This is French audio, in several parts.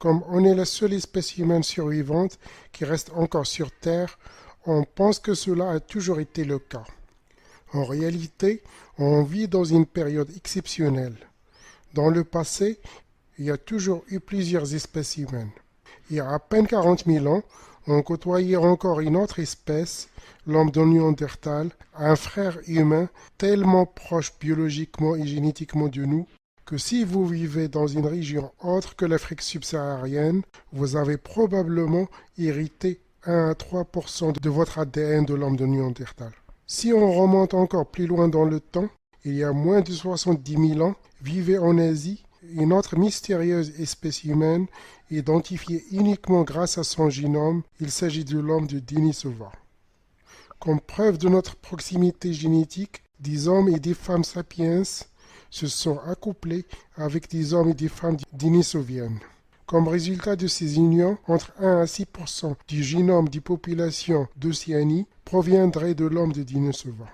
Comme on est la seule espèce humaine survivante qui reste encore sur Terre, on pense que cela a toujours été le cas. En réalité, on vit dans une période exceptionnelle. Dans le passé, il y a toujours eu plusieurs espèces humaines. Il y a à peine 40 000 ans, on côtoyait encore une autre espèce, l'homme de Néandertal, un frère humain tellement proche biologiquement et génétiquement de nous que si vous vivez dans une région autre que l'Afrique subsaharienne, vous avez probablement hérité 1 à 3% de votre ADN de l'homme de Néandertal. Si on remonte encore plus loin dans le temps, il y a moins de 70 000 ans, vivait en Asie une autre mystérieuse espèce humaine identifiée uniquement grâce à son génome. Il s'agit de l'homme de Denisova. Comme preuve de notre proximité génétique, des hommes et des femmes sapiens se sont accouplés avec des hommes et des femmes denisoviennes. Comme résultat de ces unions, entre 1 à 6% du génome des populations d'Océanie proviendrait de l'homme de Denisova.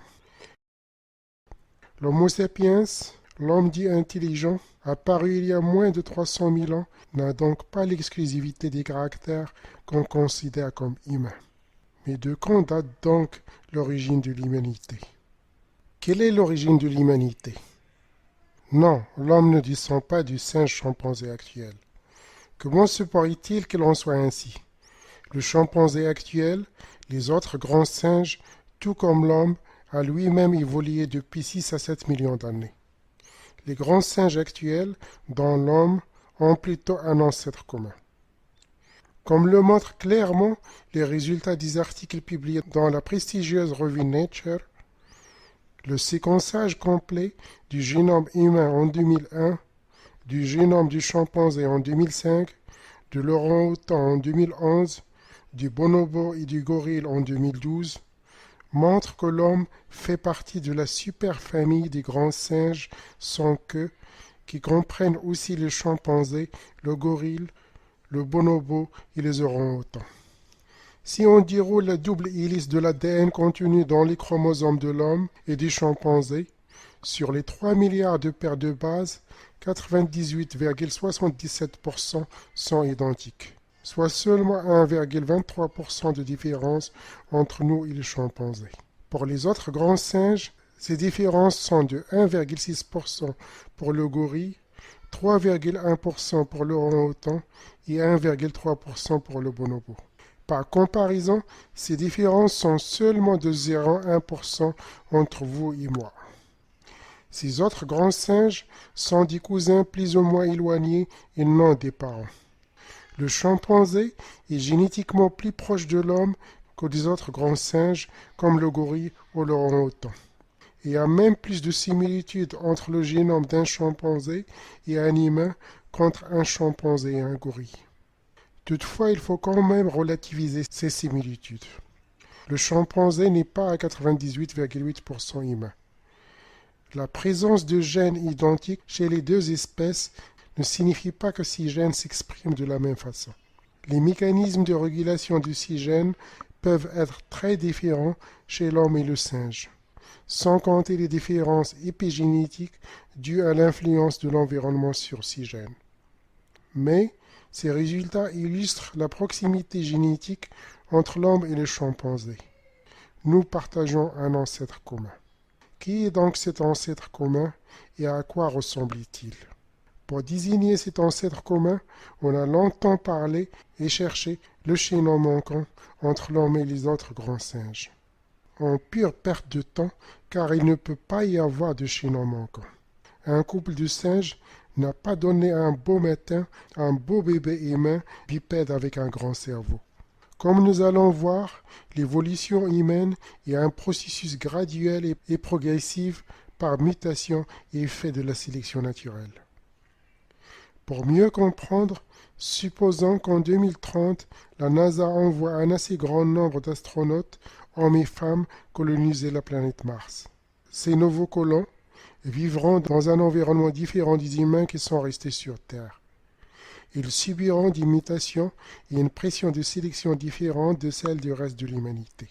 L'Homo sapiens, l'homme dit intelligent, apparu il y a moins de 300 000 ans, n'a donc pas l'exclusivité des caractères qu'on considère comme humains. Mais de quand date donc l'origine de l'humanité? Quelle est l'origine de l'humanité? Non, l'homme ne descend pas du singe chimpanzé actuel. Comment se pourrait-il qu'il en soit ainsi? Le chimpanzé actuel, les autres grands singes, tout comme l'homme, a lui-même évolué depuis 6 à 7 millions d'années. Les grands singes actuels, dont l'homme, ont plutôt un ancêtre commun. Comme le montrent clairement les résultats des articles publiés dans la prestigieuse revue Nature, le séquençage complet du génome humain en 2001, du génome du chimpanzé en 2005, de l'orang-outan en 2011, du bonobo et du gorille en 2012, montre que l'homme fait partie de la superfamille des grands singes sans queue, qui comprennent aussi les chimpanzés, le gorille, le bonobo et les orang-outans. Si on déroule la double hélice de l'ADN contenu dans les chromosomes de l'homme et du chimpanzé, sur les 3 milliards de paires de bases, 98,77% sont identiques, soit seulement 1,23% de différence entre nous et les chimpanzés. Pour les autres grands singes, ces différences sont de 1,6% pour le gorille, 3,1% pour l'orang-outan et 1,3% pour le bonobo. Par comparaison, ces différences sont seulement de 0,1% entre vous et moi. Ces autres grands singes sont des cousins plus ou moins éloignés et non des parents. Le chimpanzé est génétiquement plus proche de l'homme que des autres grands singes comme le gorille ou l'orang-outan. Il y a même plus de similitudes entre le génome d'un chimpanzé et un humain qu'entre un chimpanzé et un gorille. Toutefois, il faut quand même relativiser ces similitudes. Le chimpanzé n'est pas à 98,8% humain. La présence de gènes identiques chez les deux espèces ne signifie pas que ces gènes s'expriment de la même façon. Les mécanismes de régulation de ces gènes peuvent être très différents chez l'homme et le singe, sans compter les différences épigénétiques dues à l'influence de l'environnement sur ces gènes. Mais ces résultats illustrent la proximité génétique entre l'homme et le chimpanzé. Nous partageons un ancêtre commun. Qui est donc cet ancêtre commun et à quoi ressemble-t-il? Pour désigner cet ancêtre commun, on a longtemps parlé et cherché le chaînon manquant entre l'homme et les autres grands singes. En pure perte de temps, car il ne peut pas y avoir de chaînon manquant. Un couple de singes n'a pas donné un beau matin un beau bébé humain bipède avec un grand cerveau. Comme nous allons voir, l'évolution humaine est un processus graduel et progressif par mutation et effet de la sélection naturelle. Pour mieux comprendre, supposons qu'en 2030, la NASA envoie un assez grand nombre d'astronautes, hommes et femmes, coloniser la planète Mars. Ces nouveaux colons vivront dans un environnement différent des humains qui sont restés sur Terre. Ils subiront des mutations et une pression de sélection différente de celle du reste de l'humanité.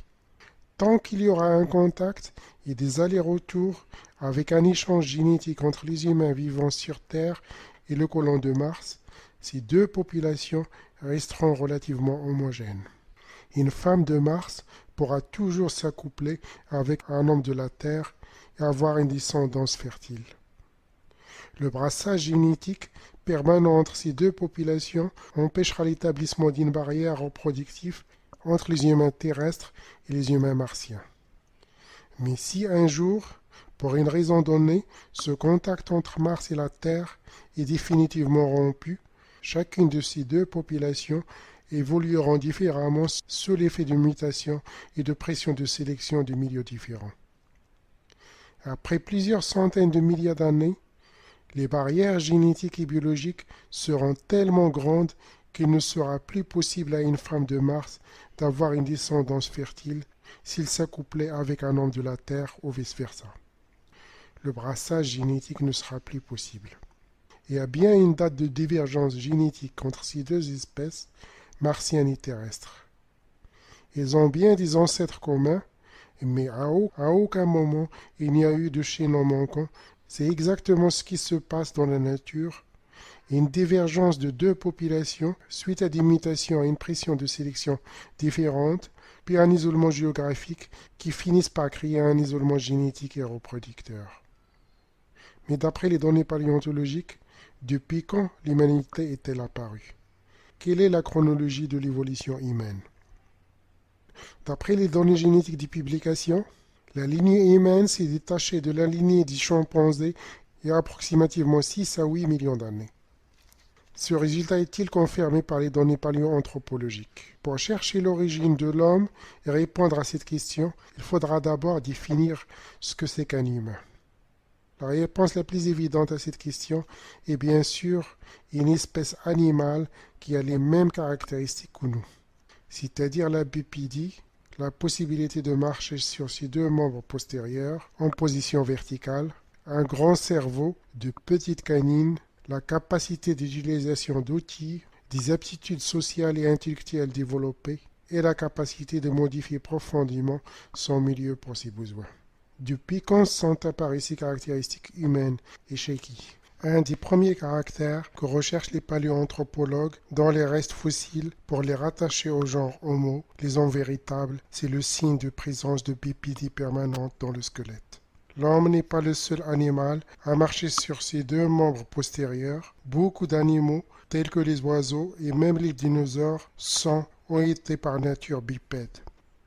Tant qu'il y aura un contact et des allers-retours avec un échange génétique entre les humains vivant sur Terre et le colon de Mars, ces deux populations resteront relativement homogènes. Une femme de Mars pourra toujours s'accoupler avec un homme de la Terre et avoir une descendance fertile. Le brassage génétique permanent entre ces deux populations empêchera l'établissement d'une barrière reproductive entre les humains terrestres et les humains martiens. Mais si un jour, pour une raison donnée, ce contact entre Mars et la Terre est définitivement rompu, chacune de ces deux populations évolueront différemment sous l'effet de mutations et de pression de sélection de milieux différents. Après plusieurs centaines de milliers d'années, les barrières génétiques et biologiques seront tellement grandes qu'il ne sera plus possible à une femme de Mars d'avoir une descendance fertile s'il s'accouplait avec un homme de la Terre ou vice-versa. Le brassage génétique ne sera plus possible. Il y a bien une date de divergence génétique entre ces deux espèces, martiennes et terrestres. Ils ont bien des ancêtres communs, mais à aucun moment il n'y a eu de chaînon manquant. C'est exactement ce qui se passe dans la nature. Une divergence de deux populations suite à des mutations et une pression de sélection différentes, puis un isolement géographique qui finissent par créer un isolement génétique et reproducteur. Mais d'après les données paléontologiques, depuis quand l'humanité est-elle apparue? Quelle est la chronologie de l'évolution humaine? D'après les données génétiques des publications, la lignée humaine s'est détachée de la lignée des chimpanzés il y a approximativement 6 à 8 millions d'années. Ce résultat est-il confirmé par les données paléoanthropologiques? Pour chercher l'origine de l'homme et répondre à cette question, il faudra d'abord définir ce que c'est qu'un humain. La réponse la plus évidente à cette question est bien sûr une espèce animale qui a les mêmes caractéristiques que nous, c'est-à-dire la bipédie, la possibilité de marcher sur ses deux membres postérieurs en position verticale, un grand cerveau, de petites canines, la capacité d'utilisation d'outils, des aptitudes sociales et intellectuelles développées et la capacité de modifier profondément son milieu pour ses besoins. Depuis quand sont apparues ces caractéristiques humaines et chez qui? Un des premiers caractères que recherchent les paléoanthropologues dans les restes fossiles pour les rattacher au genre Homo, les hommes véritables, c'est le signe de présence de bipédie permanente dans le squelette. L'homme n'est pas le seul animal à marcher sur ses deux membres postérieurs. Beaucoup d'animaux, tels que les oiseaux et même les dinosaures, ont été par nature bipèdes.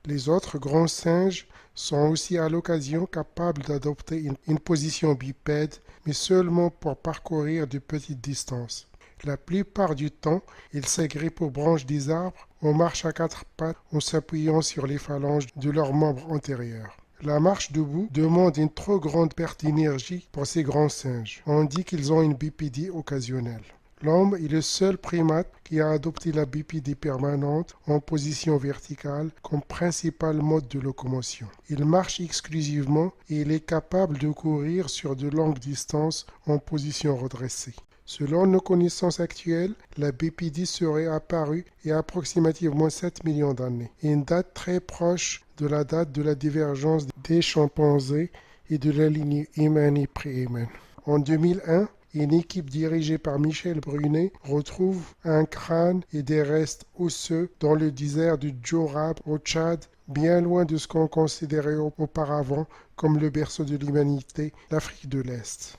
Les autres grands singes sont aussi à l'occasion capables d'adopter une position bipède, mais seulement pour parcourir de petites distances. La plupart du temps, ils s'agrippent aux branches des arbres ou marchent à quatre pattes en s'appuyant sur les phalanges de leurs membres antérieurs. La marche debout demande une trop grande perte d'énergie pour ces grands singes. On dit qu'ils ont une bipédie occasionnelle. L'homme est le seul primate qui a adopté la bipédie permanente en position verticale comme principal mode de locomotion. Il marche exclusivement et il est capable de courir sur de longues distances en position redressée. Selon nos connaissances actuelles, la bipédie serait apparue il y a approximativement 7 millions d'années, une date très proche de la date de la divergence des chimpanzés et de la lignée humaine et pré-humaine. En 2001, une équipe dirigée par Michel Brunet retrouve un crâne et des restes osseux dans le désert du Djorab au Tchad, bien loin de ce qu'on considérait auparavant comme le berceau de l'humanité, l'Afrique de l'Est.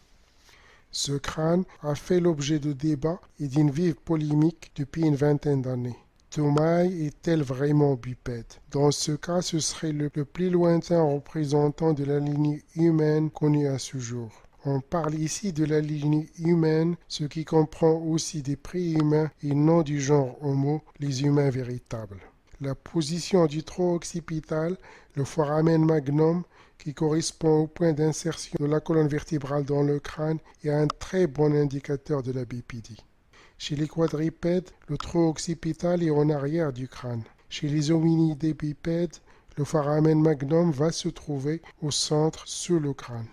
Ce crâne a fait l'objet de débats et d'une vive polémique depuis une vingtaine d'années. Toumaï est-elle vraiment bipède? Dans ce cas, ce serait le plus lointain représentant de la lignée humaine connue à ce jour. On parle ici de la lignée humaine, ce qui comprend aussi des pré-humains et non du genre Homo, les humains véritables. La position du tronc occipital, le foramen magnum, qui correspond au point d'insertion de la colonne vertébrale dans le crâne, est un très bon indicateur de la bipédie. Chez les quadrupèdes, le tronc occipital est en arrière du crâne. Chez les hominidés bipèdes, le foramen magnum va se trouver au centre, sous le crâne.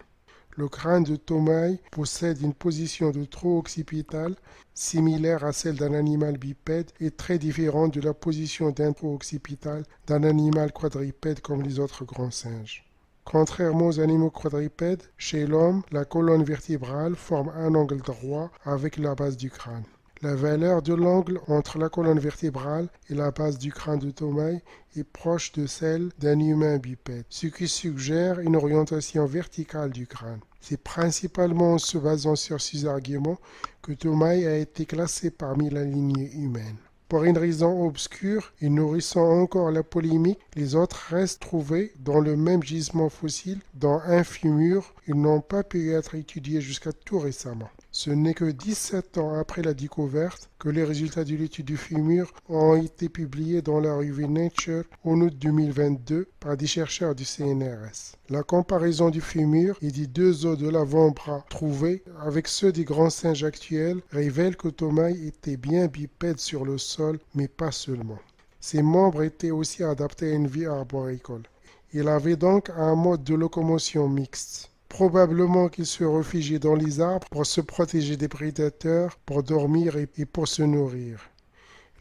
Le crâne de Toumaï possède une position de tronc occipital similaire à celle d'un animal bipède et très différente de la position d'un tronc occipital d'un animal quadrupède comme les autres grands singes. Contrairement aux animaux quadrupèdes, chez l'homme, la colonne vertébrale forme un angle droit avec la base du crâne. La valeur de l'angle entre la colonne vertébrale et la base du crâne de Tomaï est proche de celle d'un humain bipède, ce qui suggère une orientation verticale du crâne. C'est principalement en se basant sur ces arguments que Tomaï a été classé parmi la lignée humaine. Pour une raison obscure et nourrissant encore la polémique, les autres restes trouvés dans le même gisement fossile, dont un fémur, ils n'ont pas pu être étudiés jusqu'à tout récemment. Ce n'est que 17 ans après la découverte que les résultats de l'étude du fémur ont été publiés dans la revue Nature en août 2022 par des chercheurs du CNRS. La comparaison du fémur et des deux os de l'avant-bras trouvés avec ceux des grands singes actuels révèle que Tomaï était bien bipède sur le sol, mais pas seulement. Ses membres étaient aussi adaptés à une vie arboricole. Il avait donc un mode de locomotion mixte. Probablement qu'il se réfugiait dans les arbres pour se protéger des prédateurs, pour dormir et pour se nourrir.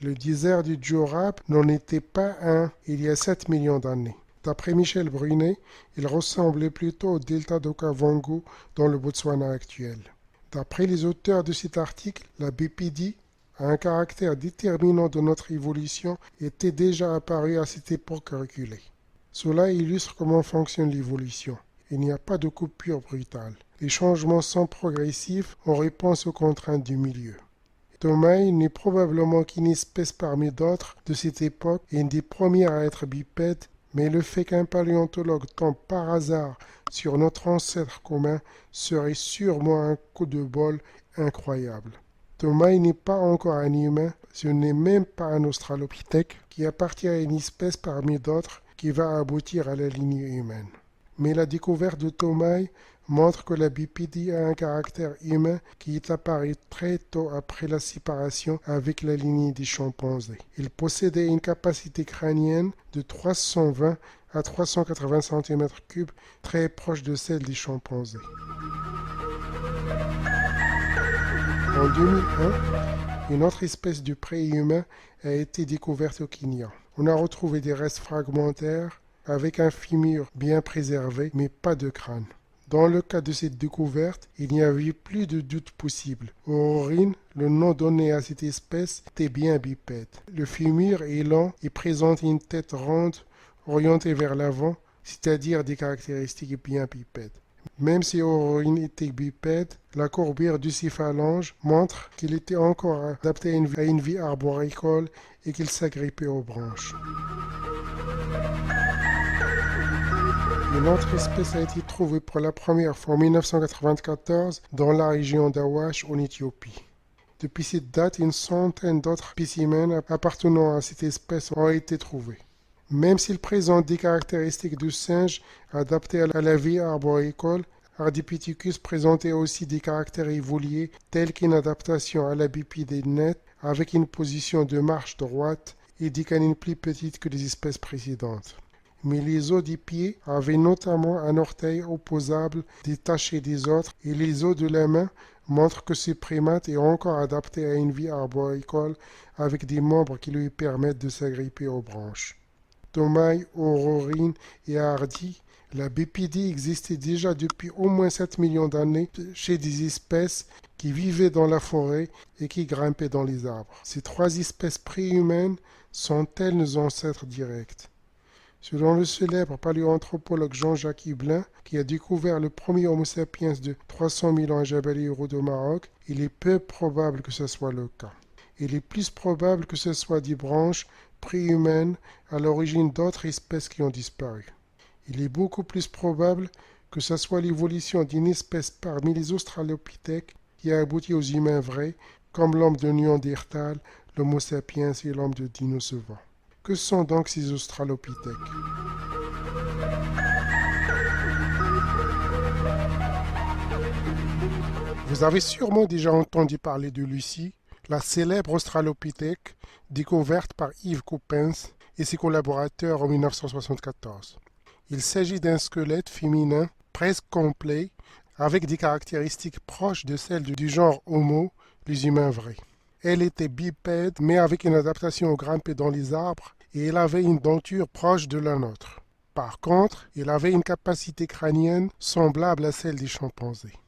Le désert du Djurab n'en était pas un il y a 7 millions d'années. D'après Michel Brunet, il ressemblait plutôt au delta d'Okavango dans le Botswana actuel. D'après les auteurs de cet article, la bipédie, un caractère déterminant de notre évolution, était déjà apparu à cette époque reculée. Cela illustre comment fonctionne l'évolution. Il n'y a pas de coupure brutale. Les changements sont progressifs en réponse aux contraintes du milieu. Tomaï n'est probablement qu'une espèce parmi d'autres de cette époque et une des premières à être bipède, mais le fait qu'un paléontologue tombe par hasard sur notre ancêtre commun serait sûrement un coup de bol incroyable. Tomaï n'est pas encore un humain, ce n'est même pas un australopithèque qui appartient à une espèce parmi d'autres qui va aboutir à la lignée humaine. Mais la découverte de Tomaï montre que la bipédie a un caractère humain qui est apparu très tôt après la séparation avec la lignée des chimpanzés. Il possédait une capacité crânienne de 320 à 380 cm3, très proche de celle des chimpanzés. En 2001, une autre espèce de préhumain a été découverte au Kenya. On a retrouvé des restes fragmentaires avec un fémur bien préservé, mais pas de crâne. Dans le cas de cette découverte, il n'y avait plus de doute possible. Aurorine, le nom donné à cette espèce, était bien bipède. Le fémur est lent et présente une tête ronde orientée vers l'avant, c'est-à-dire des caractéristiques bien bipèdes. Même si Aurorine était bipède, la courbure de ses phalanges montre qu'il était encore adapté à une vie arboricole et qu'il s'agrippait aux branches. Une autre espèce a été trouvée pour la première fois en 1994 dans la région d'Awash en Éthiopie. Depuis cette date, une centaine d'autres spécimens appartenant à cette espèce ont été trouvés. Même s'ils présentent des caractéristiques de singe adaptés à la vie arboricole, Ardipithecus présentait aussi des caractères évolués tels qu'une adaptation à la bipédie nette avec une position de marche droite et des canines plus petites que les espèces précédentes. Mais les os des pieds avaient notamment un orteil opposable détaché des autres et les os de la main montrent que ce primate est encore adapté à une vie arboricole avec des membres qui lui permettent de s'agripper aux branches. Tomaï, Aurorine et Hardy, la bipédie existait déjà depuis au moins 7 millions d'années chez des espèces qui vivaient dans la forêt et qui grimpaient dans les arbres. Ces trois espèces préhumaines sont-elles nos ancêtres directs? Selon le célèbre paléoanthropologue Jean-Jacques Hibbelin, qui a découvert le premier Homo sapiens de 300 000 ans à Jabal Irhoud au Maroc, il est peu probable que ce soit le cas. Il est plus probable que ce soit des branches préhumaines à l'origine d'autres espèces qui ont disparu. Il est beaucoup plus probable que ce soit l'évolution d'une espèce parmi les australopithèques qui a abouti aux humains vrais, comme l'homme de Néandertal, l'Homo sapiens et l'homme de Denisova. Que sont donc ces australopithèques? Vous avez sûrement déjà entendu parler de Lucie, la célèbre australopithèque découverte par Yves Coppens et ses collaborateurs en 1974. Il s'agit d'un squelette féminin presque complet avec des caractéristiques proches de celles du genre Homo, les humains vrais. Elle était bipède mais avec une adaptation au grimper dans les arbres et elle avait une denture proche de la nôtre. Par contre, elle avait une capacité crânienne semblable à celle des chimpanzés.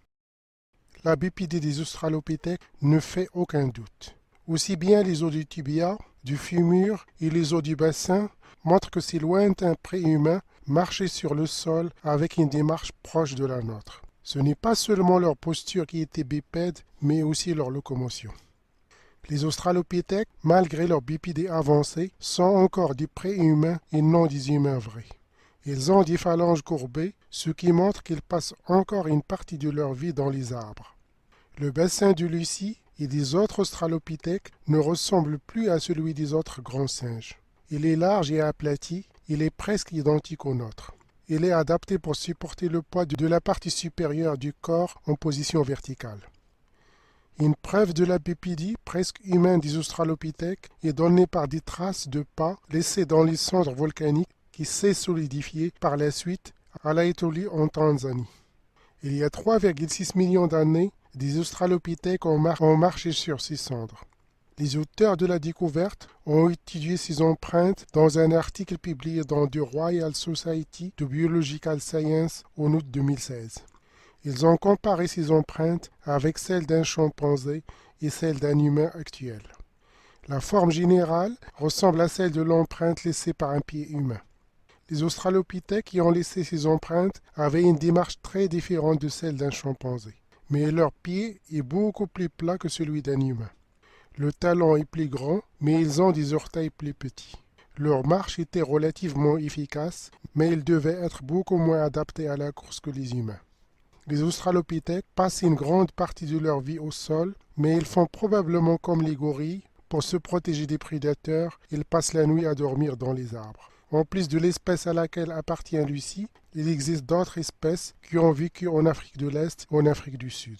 La bipédie des australopithèques ne fait aucun doute. Aussi bien les os du tibia, du fémur et les os du bassin montrent que ces lointains préhumains marchaient sur le sol avec une démarche proche de la nôtre. Ce n'est pas seulement leur posture qui était bipède, mais aussi leur locomotion. Les australopithèques, malgré leur bipédie avancée, sont encore des préhumains et non des humains vrais. Ils ont des phalanges courbées, ce qui montre qu'ils passent encore une partie de leur vie dans les arbres. Le bassin de Lucie et des autres australopithèques ne ressemble plus à celui des autres grands singes. Il est large et aplati, il est presque identique au nôtre. Il est adapté pour supporter le poids de la partie supérieure du corps en position verticale. Une preuve de la bipédie presque humaine des australopithèques est donnée par des traces de pas laissées dans les cendres volcaniques qui s'est solidifié par la suite à l'Aitoli en Tanzanie. Il y a 3,6 millions d'années, des australopithèques ont marché sur ces cendres. Les auteurs de la découverte ont étudié ces empreintes dans un article publié dans The Royal Society of Biological Sciences en août 2016. Ils ont comparé ces empreintes avec celles d'un chimpanzé et celles d'un humain actuel. La forme générale ressemble à celle de l'empreinte laissée par un pied humain. Les australopithèques qui ont laissé ces empreintes avaient une démarche très différente de celle d'un chimpanzé, mais leur pied est beaucoup plus plat que celui d'un humain. Le talon est plus grand, mais ils ont des orteils plus petits. Leur marche était relativement efficace, mais ils devaient être beaucoup moins adaptés à la course que les humains. Les australopithèques passent une grande partie de leur vie au sol, mais ils font probablement comme les gorilles. Pour se protéger des prédateurs, ils passent la nuit à dormir dans les arbres. En plus de l'espèce à laquelle appartient Lucie, il existe d'autres espèces qui ont vécu en Afrique de l'Est et en Afrique du Sud.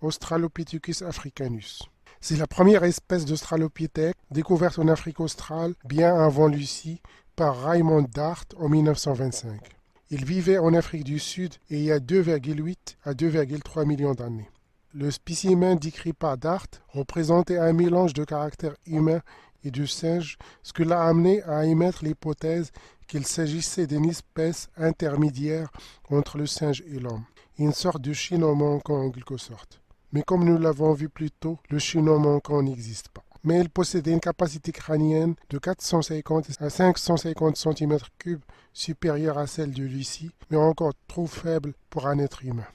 Australopithecus africanus. C'est la première espèce d'australopithèque découverte en Afrique australe bien avant Lucie par Raymond Dart en 1925. Il vivait en Afrique du Sud et il y a 2,8 à 2,3 millions d'années. Le spécimen décrit par Dart représentait un mélange de caractères humains et de singes, ce qui l'a amené à émettre l'hypothèse qu'il s'agissait d'une espèce intermédiaire entre le singe et l'homme, une sorte de chaînon manquant en quelque sorte. Mais comme nous l'avons vu plus tôt, le chaînon manquant n'existe pas. Mais il possédait une capacité crânienne de 450 à 550 cm3 supérieure à celle de Lucie, mais encore trop faible pour un être humain.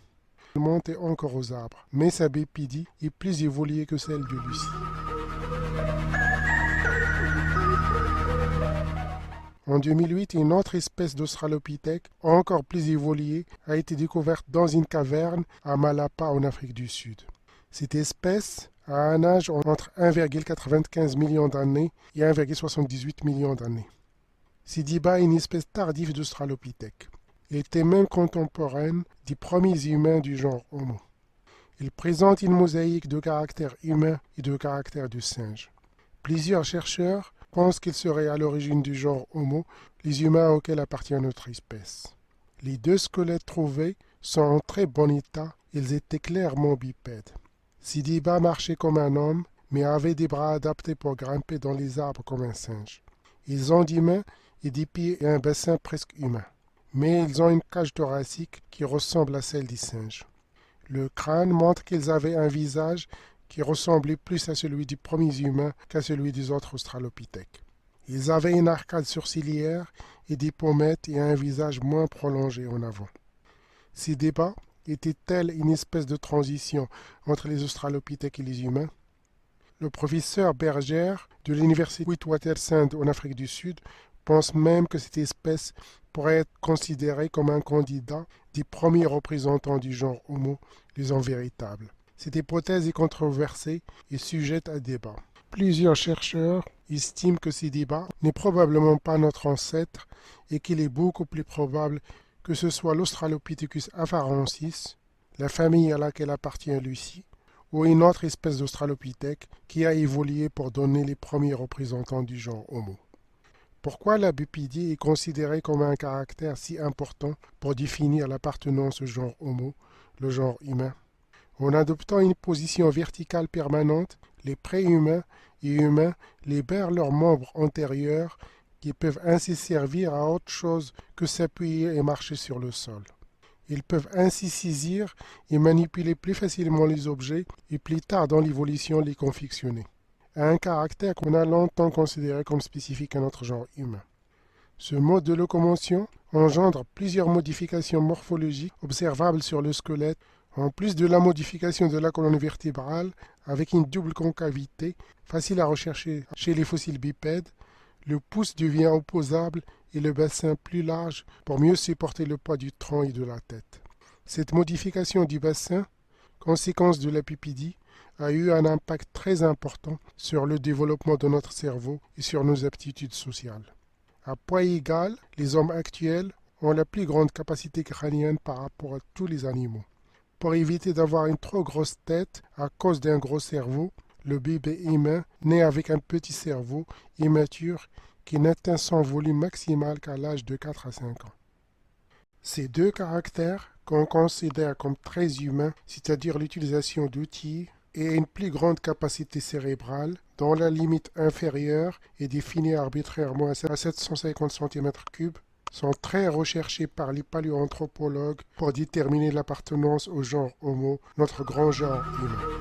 Il montait encore aux arbres, mais sa bipédie est plus évoluée que celle de Lucie. En 2008, une autre espèce d'australopithèque, encore plus évoluée, a été découverte dans une caverne à Malapa en Afrique du Sud. Cette espèce a un âge entre 1,95 million d'années et 1,78 million d'années. Sidiba est une espèce tardive d'australopithèque. Elle était même contemporaine des premiers humains du genre Homo. Il présente une mosaïque de caractères humains et de caractères de singe. Plusieurs chercheurs pensent qu'il serait à l'origine du genre Homo, les humains auxquels appartient notre espèce. Les deux squelettes trouvés sont en très bon état, ils étaient clairement bipèdes. Sidiba marchait comme un homme, mais avait des bras adaptés pour grimper dans les arbres comme un singe. Ils ont des mains et des pieds et un bassin presque humain, mais ils ont une cage thoracique qui ressemble à celle des singes. Le crâne montre qu'ils avaient un visage qui ressemblait plus à celui des premiers humains qu'à celui des autres australopithèques. Ils avaient une arcade sourcilière et des pommettes et un visage moins prolongé en avant. Ces débats étaient-elles une espèce de transition entre les australopithèques et les humains? Le professeur Berger de l'université Witwatersrand en Afrique du Sud pense même que cette espèce pourrait être considérée comme un candidat des premiers représentants du genre Homo, les hommes véritables. Cette hypothèse est controversée et sujette à débat. Plusieurs chercheurs estiment que Sidiba n'est probablement pas notre ancêtre et qu'il est beaucoup plus probable que ce soit l'Australopithecus afarensis, la famille à laquelle appartient Lucie, ou une autre espèce d'australopithèque qui a évolué pour donner les premiers représentants du genre Homo. Pourquoi la bipédie est considérée comme un caractère si important pour définir l'appartenance au genre Homo, le genre humain? En adoptant une position verticale permanente, les préhumains et humains libèrent leurs membres antérieurs qui peuvent ainsi servir à autre chose que s'appuyer et marcher sur le sol. Ils peuvent ainsi saisir et manipuler plus facilement les objets et plus tard dans l'évolution les confectionner. a un caractère qu'on a longtemps considéré comme spécifique à notre genre humain. Ce mode de locomotion engendre plusieurs modifications morphologiques observables sur le squelette, en plus de la modification de la colonne vertébrale avec une double concavité, facile à rechercher chez les fossiles bipèdes. Le pouce devient opposable et le bassin plus large pour mieux supporter le poids du tronc et de la tête. Cette modification du bassin, conséquence de la pupidie, a eu un impact très important sur le développement de notre cerveau et sur nos aptitudes sociales. À poids égal, les hommes actuels ont la plus grande capacité crânienne par rapport à tous les animaux. Pour éviter d'avoir une trop grosse tête à cause d'un gros cerveau, le bébé humain naît avec un petit cerveau immature qui n'atteint son volume maximal qu'à l'âge de 4 à 5 ans. Ces deux caractères qu'on considère comme très humains, c'est-à-dire l'utilisation d'outils et une plus grande capacité cérébrale, dont la limite inférieure est définie arbitrairement à 750 cm3, sont très recherchés par les paléoanthropologues pour déterminer l'appartenance au genre Homo, notre grand genre humain.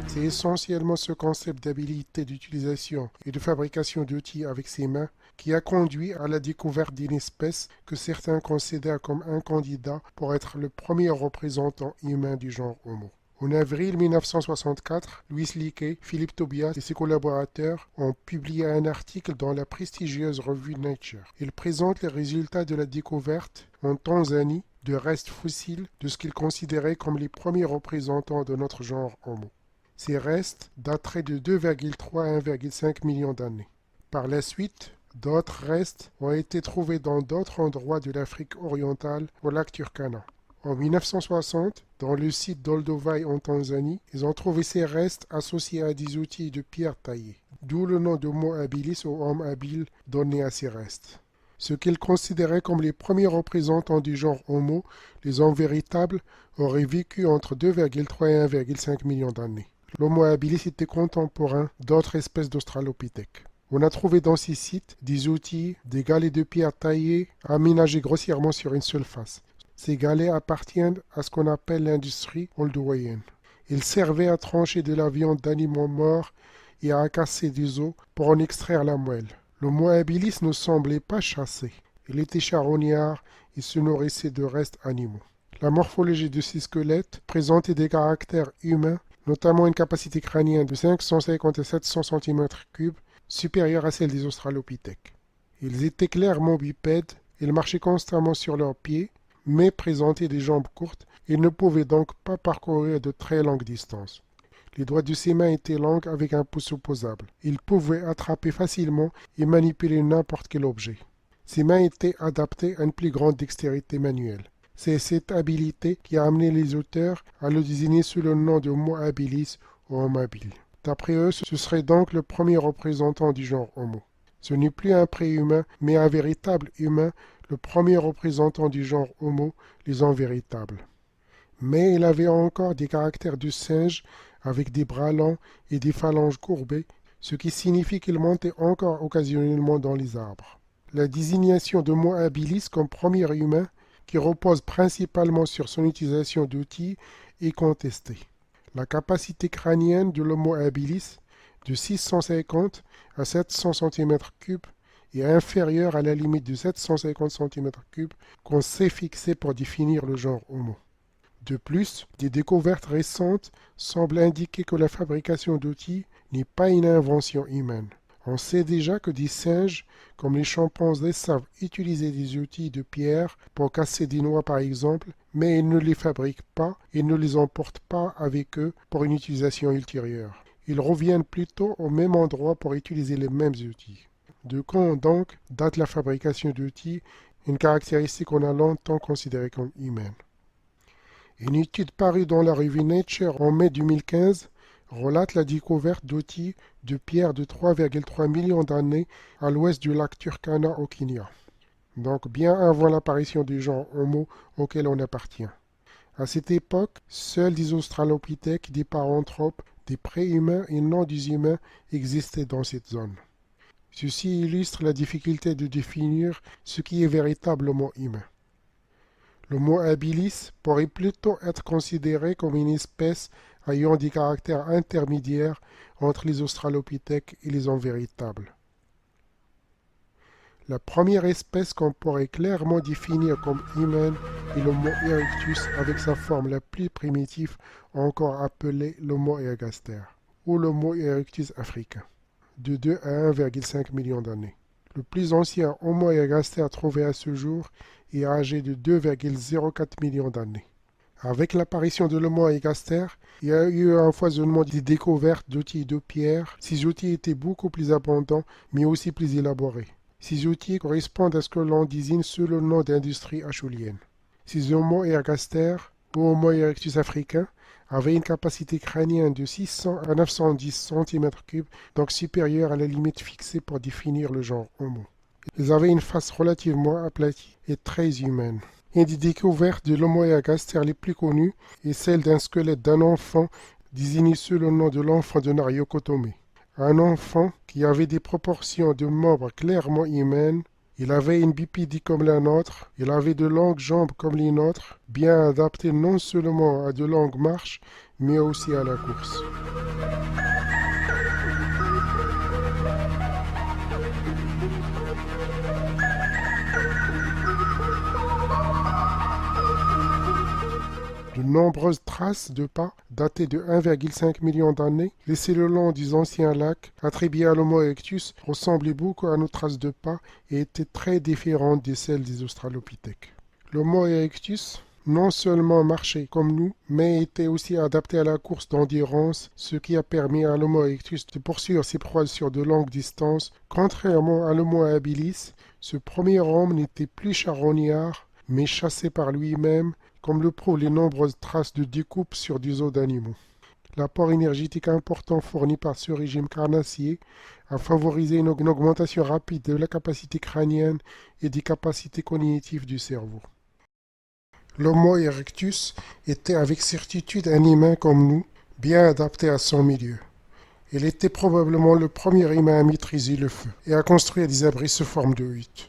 C'est essentiellement ce concept d'habilité d'utilisation et de fabrication d'outils avec ses mains qui a conduit à la découverte d'une espèce que certains considèrent comme un candidat pour être le premier représentant humain du genre Homo. En avril 1964, Louis Leakey, Philippe Tobias et ses collaborateurs ont publié un article dans la prestigieuse revue Nature. Ils présentent les résultats de la découverte en Tanzanie de restes fossiles de ce qu'ils considéraient comme les premiers représentants de notre genre Homo. Ces restes dateraient de 2,3 à 1,5 millions d'années. Par la suite, d'autres restes ont été trouvés dans d'autres endroits de l'Afrique orientale au lac Turkana. En 1960, dans le site d'Olduvai en Tanzanie, ils ont trouvé ces restes associés à des outils de pierre taillés, d'où le nom d'Homo habilis ou homme habile donné à ces restes. Ce qu'ils considéraient comme les premiers représentants du genre Homo, les hommes véritables, auraient vécu entre 2,3 et 1,5 millions d'années. L'Homo habilis était contemporain d'autres espèces d'Australopithèques. On a trouvé dans ces sites des outils, des galets de pierre taillés, aménagés grossièrement sur une seule face. Ces galets appartiennent à ce qu'on appelle l'industrie olduvaienne. Ils servaient à trancher de la viande d'animaux morts et à casser des os pour en extraire la moelle. L'Homo habilis ne semblait pas chasser. Il était charognard et se nourrissait de restes animaux. La morphologie de ces squelettes présentait des caractères humains, notamment une capacité crânienne de 550 à 700 cm3, supérieure à celle des australopithèques. Ils étaient clairement bipèdes, ils marchaient constamment sur leurs pieds, mais présentaient des jambes courtes et ne pouvaient donc pas parcourir de très longues distances. Les doigts de ses mains étaient longs avec un pouce opposable. Ils pouvaient attraper facilement et manipuler n'importe quel objet. Ses mains étaient adaptées à une plus grande dextérité manuelle. C'est cette habileté qui a amené les auteurs à le désigner sous le nom de Homo habilis ou Homme habile. D'après eux, ce serait donc le premier représentant du genre Homo. Ce n'est plus un préhumain, mais un véritable humain, le premier représentant du genre Homo, les hommes véritables. Mais il avait encore des caractères de singe, avec des bras longs et des phalanges courbées, ce qui signifie qu'il montait encore occasionnellement dans les arbres. La désignation d'Homo habilis comme premier humain, qui repose principalement sur son utilisation d'outils, est contestée. La capacité crânienne de l'Homo habilis, de 650 à 700 cm3, est inférieure à la limite de 750 cm3 qu'on s'est fixée pour définir le genre Homo. De plus, des découvertes récentes semblent indiquer que la fabrication d'outils n'est pas une invention humaine. On sait déjà que des singes, comme les chimpanzés, savent utiliser des outils de pierre pour casser des noix par exemple, mais ils ne les fabriquent pas et ne les emportent pas avec eux pour une utilisation ultérieure. Ils reviennent plutôt au même endroit pour utiliser les mêmes outils. De quand donc date la fabrication d'outils, une caractéristique qu'on a longtemps considérée comme humaine. Une étude parue dans la revue Nature en mai 2015 relate la découverte d'outils de pierre de 3,3 millions d'années à l'ouest du lac Turkana au Kenya. Donc bien avant l'apparition du genre Homo auquel on appartient. À cette époque, seuls des australopithèques, des paranthropes, des préhumains et non des humains existaient dans cette zone. Ceci illustre la difficulté de définir ce qui est véritablement humain. L'Homo habilis pourrait plutôt être considéré comme une espèce ayant des caractères intermédiaires entre les australopithèques et les hommes véritables. La première espèce qu'on pourrait clairement définir comme humaine est l'Homo erectus avec sa forme la plus primitive encore appelée l'Homo ergaster ou l'Homo erectus africain, de 2 à 1,5 million d'années. Le plus ancien Homo ergaster trouvé à ce jour est âgé de 2,04 millions d'années. Avec l'apparition de l'Homo ergaster, il y a eu un foisonnement des découvertes d'outils de pierre. Ces outils étaient beaucoup plus abondants, mais aussi plus élaborés. Ces outils correspondent à ce que l'on désigne sous le nom d'industrie acheulienne. Ces Homo ergaster, ou Homo erectus africain, avaient une capacité crânienne de 600 à 910 cm3, donc supérieure à la limite fixée pour définir le genre Homo. Ils avaient une face relativement aplatie et très humaine. Une des découvertes de l'Homo ergaster les plus connues est celle d'un squelette d'un enfant désigné sous le nom de l'enfant de Nariokotome. Un enfant qui avait des proportions de membres clairement humaines. Il avait une bipédie comme la nôtre, il avait de longues jambes comme les nôtres, bien adaptées non seulement à de longues marches, mais aussi à la course. De nombreuses traces de pas datées de 1,5 million d'années laissées le long des anciens lacs attribués à l'Homo erectus ressemblaient beaucoup à nos traces de pas et étaient très différentes de celles des australopithèques. L'Homo erectus non seulement marchait comme nous, mais était aussi adapté à la course d'endurance, ce qui a permis à l'Homo erectus de poursuivre ses proies sur de longues distances. Contrairement à l'Homo habilis, ce premier homme n'était plus charognard, mais chassé par lui-même, comme le prouvent les nombreuses traces de découpe sur des os d'animaux. L'apport énergétique important fourni par ce régime carnassier a favorisé une augmentation rapide de la capacité crânienne et des capacités cognitives du cerveau. L'Homo erectus était avec certitude un humain comme nous, bien adapté à son milieu. Il était probablement le premier humain à maîtriser le feu et à construire des abris sous forme de huttes.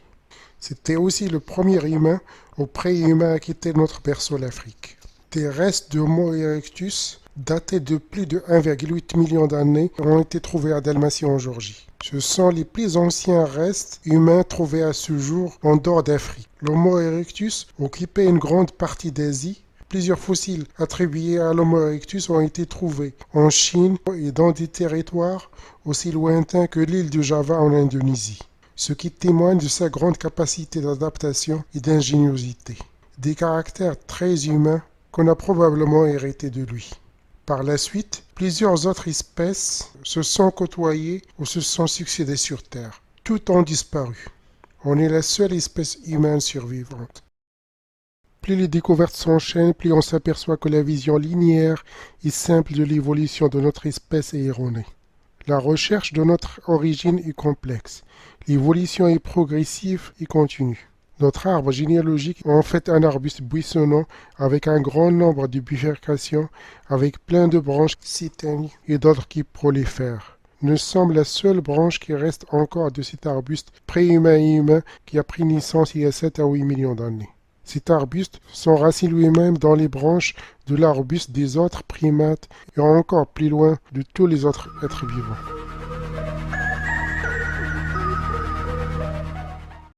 C'était aussi le premier humain ou pré-humain à quitter notre berceau l'Afrique. Des restes d'Homo erectus datés de plus de 1,8 million d'années ont été trouvés à Dalmatie en Géorgie. Ce sont les plus anciens restes humains trouvés à ce jour en dehors d'Afrique. L'Homo erectus occupait une grande partie d'Asie. Plusieurs fossiles attribués à l'Homo erectus ont été trouvés en Chine et dans des territoires aussi lointains que l'île de Java en Indonésie, ce qui témoigne de sa grande capacité d'adaptation et d'ingéniosité, des caractères très humains qu'on a probablement hérités de lui. Par la suite, plusieurs autres espèces se sont côtoyées ou se sont succédées sur Terre. Toutes ont disparu. On est la seule espèce humaine survivante. Plus les découvertes s'enchaînent, plus on s'aperçoit que la vision linéaire et simple de l'évolution de notre espèce est erronée. La recherche de notre origine est complexe. L'évolution est progressive et continue. Notre arbre généalogique est en fait un arbuste buissonnant avec un grand nombre de bifurcations, avec plein de branches qui s'éteignent et d'autres qui prolifèrent. Nous sommes la seule branche qui reste encore de cet arbuste pré-humain et humain qui a pris naissance il y a 7 à 8 millions d'années. Cet arbuste s'enracine lui-même dans les branches de l'arbuste des autres primates et encore plus loin de tous les autres êtres vivants.